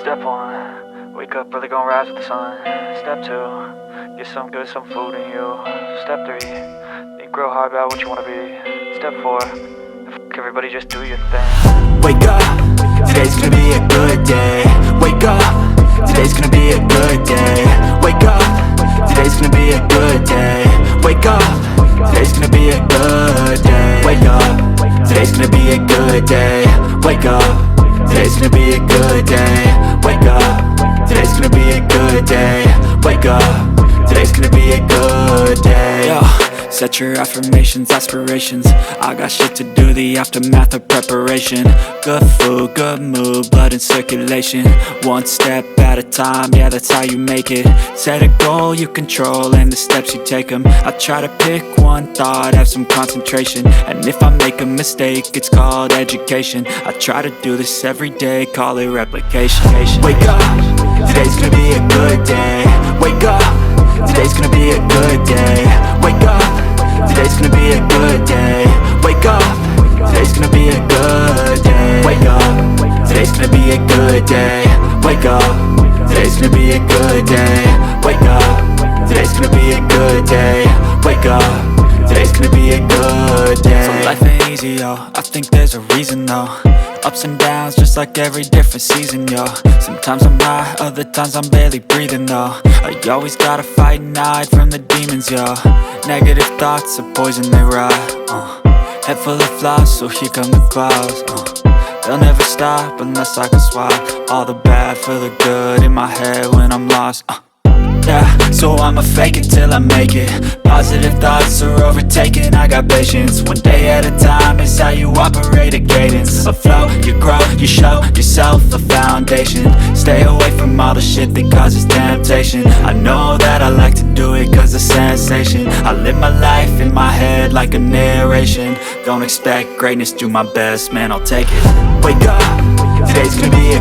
Step one, wake up early, gonna rise with the sun. Step two, get some good, some food in you. Step three, think real hard about what you wanna be. Step four, fuck everybody, just do your thing. Wake up, today's gonna be a good day. Wake up, today's gonna be a good day. Wake up, today's gonna be a good day. Wake up, today's gonna be a good day. Wake up, today's gonna be a good day. Wake up, today's gonna be a good day. Wake up, today's gonna be a good day. Wake up, today's gonna be a good day. Yo, set your affirmations, aspirations. I got shit to do, the aftermath of preparation. Good food, good mood, blood in circulation. One step at a time, yeah, that's how you make it. Set a goal you control and the steps you take them. I try to pick one thought, have some concentration. And if I make a mistake, it's called education. I try to do this every day, call it replication. Wake up, today's gonna be a good day. Wake up, today's gonna be a good day. Wake up, today's gonna be a good day. Wake up, today's gonna be a good day. Wake up, today's gonna be a good day. Wake up, today's gonna be a good day. Wake up, today's gonna be a good day. Wake up, today's gonna be a good day. So life ain't easy, yo, I think there's a reason though. Ups and downs, just like every different season, yo. Sometimes I'm high, other times I'm barely breathing, though. I always gotta fight and hide from the demons, yo. Negative thoughts are poison, they rot. Head full of flies, so here come the clouds. They'll never stop unless I can swap all the bad for the good in my head when I'm lost. Yeah, so I'ma fake it till I make it. Positive thoughts are overtaken, I got patience. One day at a time is how you operate a cadence. A flow, you grow, you show yourself a foundation. Stay away from all the shit that causes temptation. I know that I like to do it cause it's sensation. I live my life in my head like a narration. Don't expect greatness, do my best, man, I'll take it. Wake up, today's gonna be a